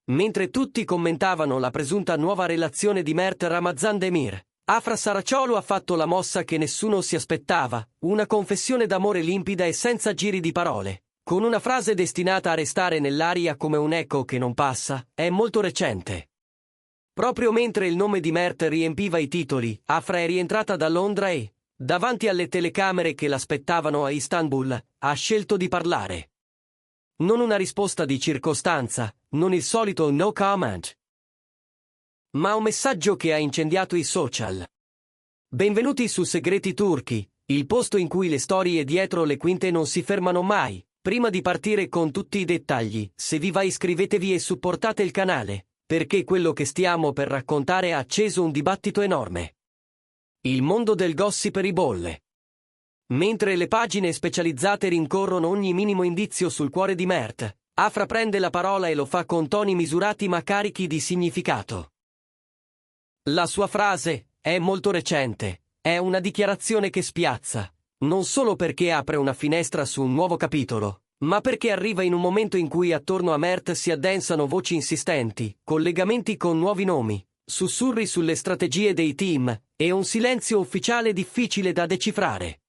Mentre tutti commentavano la presunta nuova relazione di Mert Ramazan Demir, Afra Saraciolu ha fatto la mossa che nessuno si aspettava, una confessione d'amore limpida e senza giri di parole, con una frase destinata a restare nell'aria come un eco che non passa, è molto recente. Proprio mentre il nome di Mert riempiva i titoli, Afra è rientrata da Londra e, davanti alle telecamere che l'aspettavano a Istanbul, ha scelto di parlare. Non una risposta di circostanza, non il solito no comment, ma un messaggio che ha incendiato i social. Benvenuti su Segreti Turchi, il posto in cui le storie dietro le quinte non si fermano mai. Prima di partire con tutti i dettagli, se vi va iscrivetevi e supportate il canale, perché quello che stiamo per raccontare ha acceso un dibattito enorme. Il mondo del gossip ribolle. Mentre le pagine specializzate rincorrono ogni minimo indizio sul cuore di Mert, Afra prende la parola e lo fa con toni misurati ma carichi di significato. La sua frase è molto recente, è una dichiarazione che spiazza, non solo perché apre una finestra su un nuovo capitolo, ma perché arriva in un momento in cui attorno a Mert si addensano voci insistenti, collegamenti con nuovi nomi, sussurri sulle strategie dei team, e un silenzio ufficiale difficile da decifrare.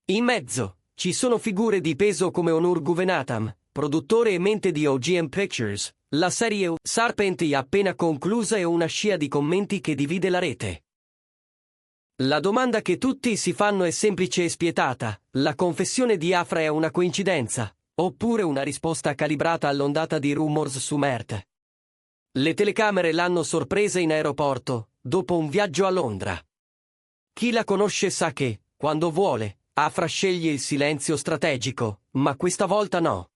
In mezzo, ci sono figure di peso come Onur Guvenatam, produttore e mente di OGM Pictures, la serie Serpent appena conclusa e una scia di commenti che divide la rete. La domanda che tutti si fanno è semplice e spietata: la confessione di Afra è una coincidenza, oppure una risposta calibrata all'ondata di rumors su Mert? Le telecamere l'hanno sorpresa in aeroporto, dopo un viaggio a Londra. Chi la conosce sa che, quando vuole, Afra sceglie il silenzio strategico, ma questa volta no.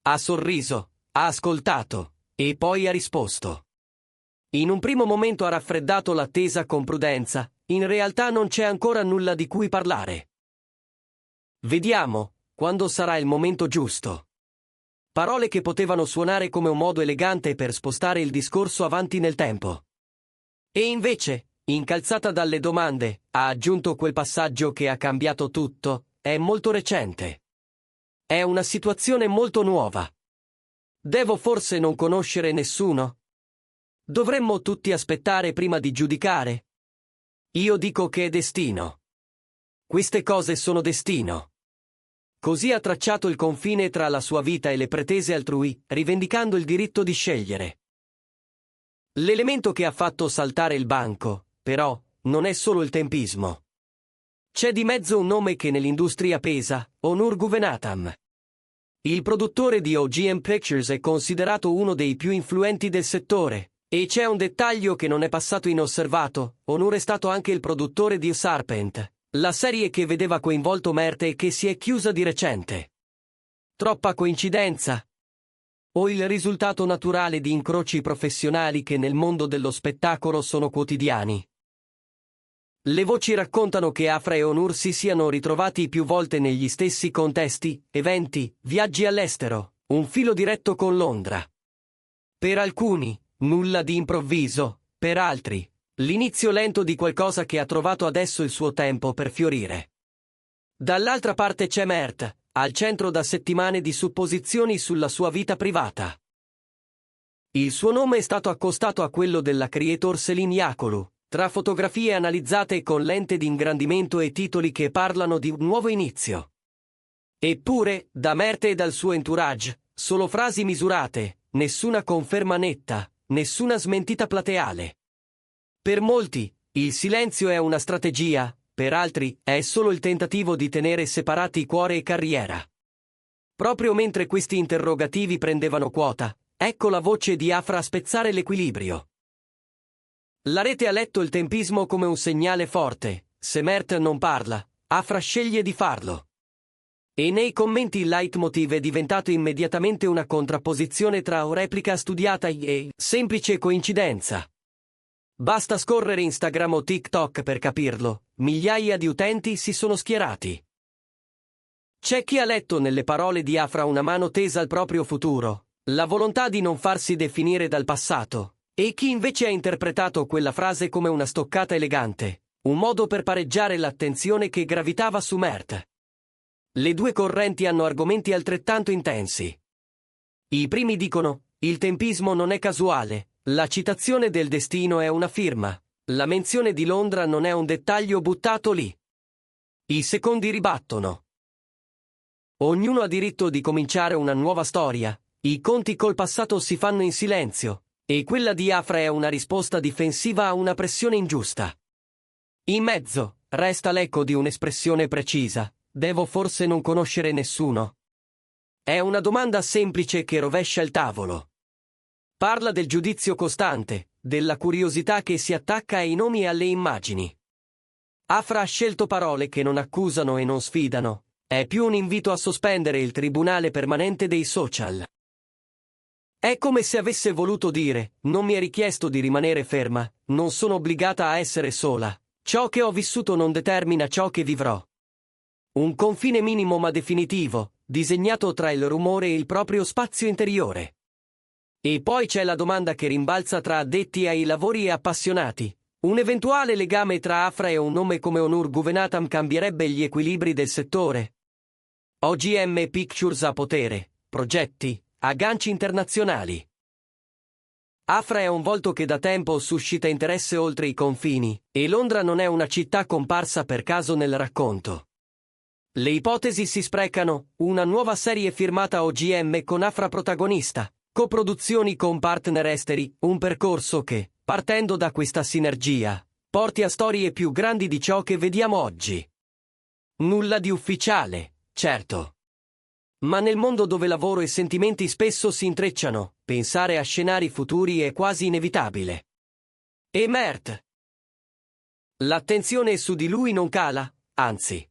Ha sorriso, ha ascoltato, e poi ha risposto. In un primo momento ha raffreddato l'attesa con prudenza, in realtà non c'è ancora nulla di cui parlare. Vediamo, quando sarà il momento giusto. Parole che potevano suonare come un modo elegante per spostare il discorso avanti nel tempo. E invece, incalzata dalle domande, ha aggiunto quel passaggio che ha cambiato tutto: è molto recente. È una situazione molto nuova. Devo forse non conoscere nessuno? Dovremmo tutti aspettare prima di giudicare? Io dico che è destino. Queste cose sono destino. Così ha tracciato il confine tra la sua vita e le pretese altrui, rivendicando il diritto di scegliere. L'elemento che ha fatto saltare il banco, però, non è solo il tempismo. C'è di mezzo un nome che nell'industria pesa: Onur Guvenatam. Il produttore di OGM Pictures è considerato uno dei più influenti del settore, e c'è un dettaglio che non è passato inosservato: Onur è stato anche il produttore di Serpent, la serie che vedeva coinvolto Mert e che si è chiusa di recente. Troppa coincidenza? O il risultato naturale di incroci professionali che nel mondo dello spettacolo sono quotidiani? Le voci raccontano che Afra e Onur si siano ritrovati più volte negli stessi contesti, eventi, viaggi all'estero, un filo diretto con Londra. Per alcuni, nulla di improvviso, per altri, l'inizio lento di qualcosa che ha trovato adesso il suo tempo per fiorire. Dall'altra parte c'è Mert, al centro da settimane di supposizioni sulla sua vita privata. Il suo nome è stato accostato a quello della creator Selin Yakulu, tra fotografie analizzate con lente di ingrandimento e titoli che parlano di un nuovo inizio. Eppure, da Mert e dal suo entourage, solo frasi misurate, nessuna conferma netta, nessuna smentita plateale. Per molti, il silenzio è una strategia, per altri, è solo il tentativo di tenere separati cuore e carriera. Proprio mentre questi interrogativi prendevano quota, ecco la voce di Afra a spezzare l'equilibrio. La rete ha letto il tempismo come un segnale forte: se Mert non parla, Afra sceglie di farlo. E nei commenti il leitmotiv è diventato immediatamente una contrapposizione tra o replica studiata e semplice coincidenza. Basta scorrere Instagram o TikTok per capirlo, migliaia di utenti si sono schierati. C'è chi ha letto nelle parole di Afra una mano tesa al proprio futuro, la volontà di non farsi definire dal passato, e chi invece ha interpretato quella frase come una stoccata elegante, un modo per pareggiare l'attenzione che gravitava su Mert. Le due correnti hanno argomenti altrettanto intensi. I primi dicono: Il tempismo non è casuale, la citazione del destino è una firma, la menzione di Londra non è un dettaglio buttato lì. I secondi ribattono. Ognuno ha diritto di cominciare una nuova storia, i conti col passato si fanno in silenzio, e quella di Afra è una risposta difensiva a una pressione ingiusta. In mezzo, resta l'eco di un'espressione precisa, devo forse non conoscere nessuno. È una domanda semplice che rovescia il tavolo. Parla del giudizio costante, della curiosità che si attacca ai nomi e alle immagini. Afra ha scelto parole che non accusano e non sfidano, è più un invito a sospendere il tribunale permanente dei social. È come se avesse voluto dire, non mi è richiesto di rimanere ferma, non sono obbligata a essere sola, ciò che ho vissuto non determina ciò che vivrò. Un confine minimo ma definitivo, disegnato tra il rumore e il proprio spazio interiore. E poi c'è la domanda che rimbalza tra addetti ai lavori e appassionati. Un eventuale legame tra Afra e un nome come Onur Guvenatam cambierebbe gli equilibri del settore. OGM Pictures ha potere, progetti, agganci internazionali. Afra è un volto che da tempo suscita interesse oltre i confini, e Londra non è una città comparsa per caso nel racconto. Le ipotesi si sprecano, una nuova serie firmata OGM con Afra protagonista, coproduzioni con partner esteri, un percorso che, partendo da questa sinergia, porti a storie più grandi di ciò che vediamo oggi. Nulla di ufficiale, certo. Ma nel mondo dove lavoro e sentimenti spesso si intrecciano, pensare a scenari futuri è quasi inevitabile. E Mert? L'attenzione su di lui non cala, anzi.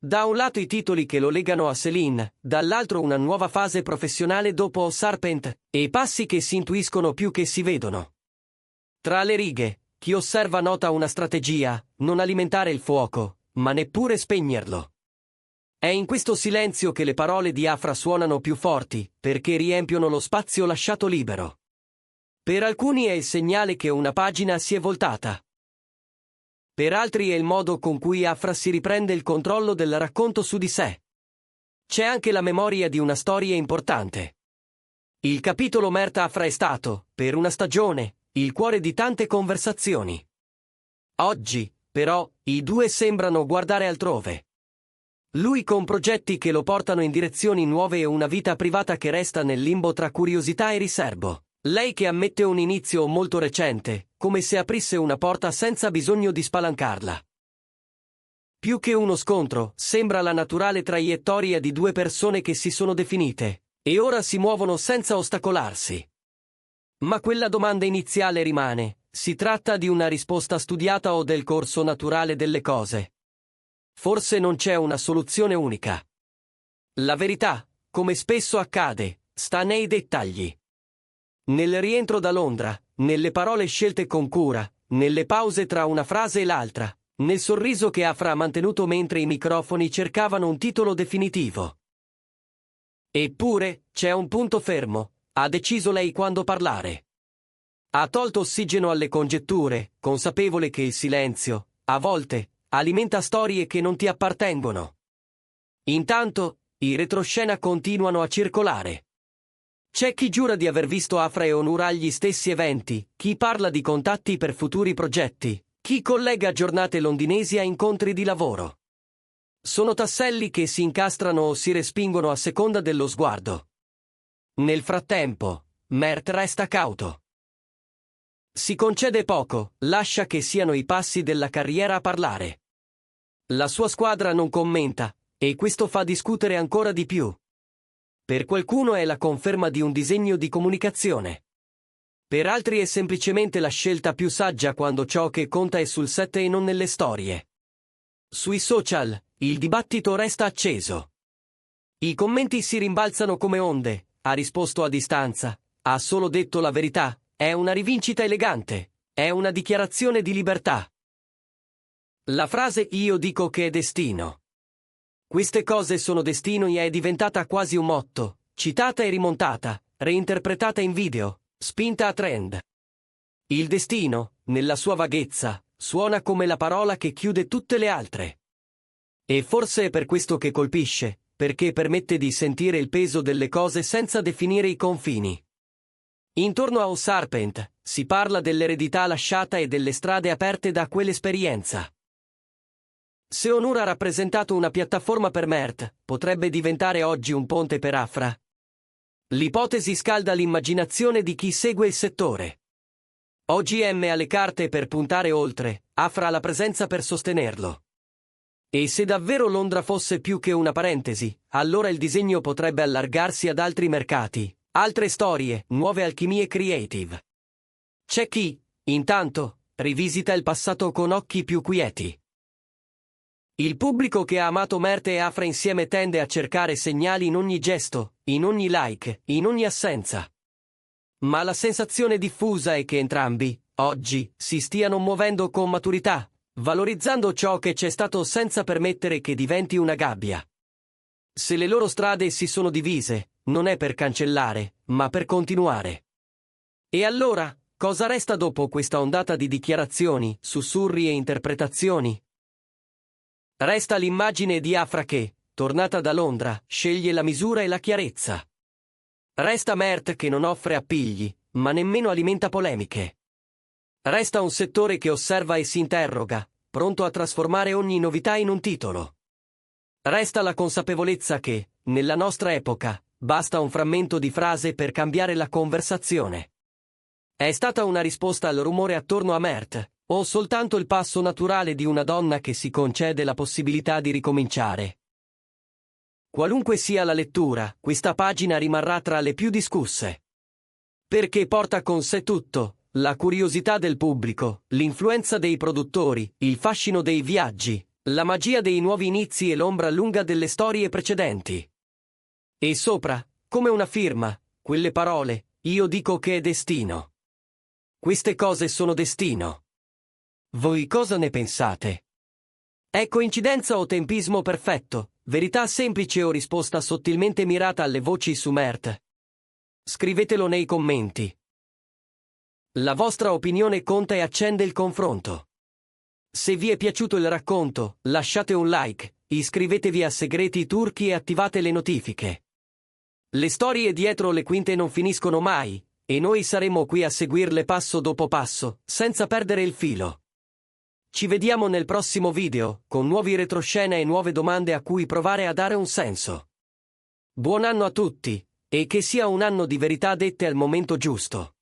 Da un lato i titoli che lo legano a Céline, dall'altro una nuova fase professionale dopo Serpent, e passi che si intuiscono più che si vedono. Tra le righe, chi osserva nota una strategia, non alimentare il fuoco, ma neppure spegnerlo. È in questo silenzio che le parole di Afra suonano più forti, perché riempiono lo spazio lasciato libero. Per alcuni è il segnale che una pagina si è voltata. Per altri è il modo con cui Afra si riprende il controllo del racconto su di sé. C'è anche la memoria di una storia importante. Il capitolo Mert Afra è stato, per una stagione, il cuore di tante conversazioni. Oggi, però, i due sembrano guardare altrove. Lui con progetti che lo portano in direzioni nuove e una vita privata che resta nel limbo tra curiosità e riservo. Lei che ammette un inizio molto recente, come se aprisse una porta senza bisogno di spalancarla. Più che uno scontro, sembra la naturale traiettoria di due persone che si sono definite, e ora si muovono senza ostacolarsi. Ma quella domanda iniziale rimane, si tratta di una risposta studiata o del corso naturale delle cose? Forse non c'è una soluzione unica. La verità, come spesso accade, sta nei dettagli. Nel rientro da Londra, nelle parole scelte con cura, nelle pause tra una frase e l'altra, nel sorriso che Afra ha mantenuto mentre i microfoni cercavano un titolo definitivo. Eppure, c'è un punto fermo, ha deciso lei quando parlare. Ha tolto ossigeno alle congetture, consapevole che il silenzio, a volte, alimenta storie che non ti appartengono. Intanto, i retroscena continuano a circolare. C'è chi giura di aver visto Afra e Onur agli stessi eventi, chi parla di contatti per futuri progetti, chi collega giornate londinesi a incontri di lavoro. Sono tasselli che si incastrano o si respingono a seconda dello sguardo. Nel frattempo, Mert resta cauto. Si concede poco, lascia che siano i passi della carriera a parlare. La sua squadra non commenta, e questo fa discutere ancora di più. Per qualcuno è la conferma di un disegno di comunicazione. Per altri è semplicemente la scelta più saggia quando ciò che conta è sul set e non nelle storie. Sui social, il dibattito resta acceso. I commenti si rimbalzano come onde, ha risposto a distanza, ha solo detto la verità, è una rivincita elegante, è una dichiarazione di libertà. La frase "io dico che è destino. Queste cose sono destino" è diventata quasi un motto, citata e rimontata, reinterpretata in video, spinta a trend. Il destino, nella sua vaghezza, suona come la parola che chiude tutte le altre. E forse è per questo che colpisce, perché permette di sentire il peso delle cose senza definire i confini. Intorno a un Serpent si parla dell'eredità lasciata e delle strade aperte da quell'esperienza. Se Onur ha rappresentato una piattaforma per Mert, potrebbe diventare oggi un ponte per Afra. L'ipotesi scalda l'immaginazione di chi segue il settore. OGM ha le carte per puntare oltre, Afra ha la presenza per sostenerlo. E se davvero Londra fosse più che una parentesi, allora il disegno potrebbe allargarsi ad altri mercati, altre storie, nuove alchimie creative. C'è chi, intanto, rivisita il passato con occhi più quieti. Il pubblico che ha amato Mert e Afra insieme tende a cercare segnali in ogni gesto, in ogni like, in ogni assenza. Ma la sensazione diffusa è che entrambi, oggi, si stiano muovendo con maturità, valorizzando ciò che c'è stato senza permettere che diventi una gabbia. Se le loro strade si sono divise, non è per cancellare, ma per continuare. E allora, cosa resta dopo questa ondata di dichiarazioni, sussurri e interpretazioni? Resta l'immagine di Afra che, tornata da Londra, sceglie la misura e la chiarezza. Resta Mert che non offre appigli, ma nemmeno alimenta polemiche. Resta un settore che osserva e si interroga, pronto a trasformare ogni novità in un titolo. Resta la consapevolezza che, nella nostra epoca, basta un frammento di frase per cambiare la conversazione. È stata una risposta al rumore attorno a Mert, o soltanto il passo naturale di una donna che si concede la possibilità di ricominciare? Qualunque sia la lettura, questa pagina rimarrà tra le più discusse. Perché porta con sé tutto, la curiosità del pubblico, l'influenza dei produttori, il fascino dei viaggi, la magia dei nuovi inizi e l'ombra lunga delle storie precedenti. E sopra, come una firma, quelle parole, io dico che è destino. Queste cose sono destino. Voi cosa ne pensate? È coincidenza o tempismo perfetto, verità semplice o risposta sottilmente mirata alle voci su Mert? Scrivetelo nei commenti. La vostra opinione conta e accende il confronto. Se vi è piaciuto il racconto, lasciate un like, iscrivetevi a Segreti Turchi e attivate le notifiche. Le storie dietro le quinte non finiscono mai, e noi saremo qui a seguirle passo dopo passo, senza perdere il filo. Ci vediamo nel prossimo video, con nuovi retroscena e nuove domande a cui provare a dare un senso. Buon anno a tutti, e che sia un anno di verità dette al momento giusto.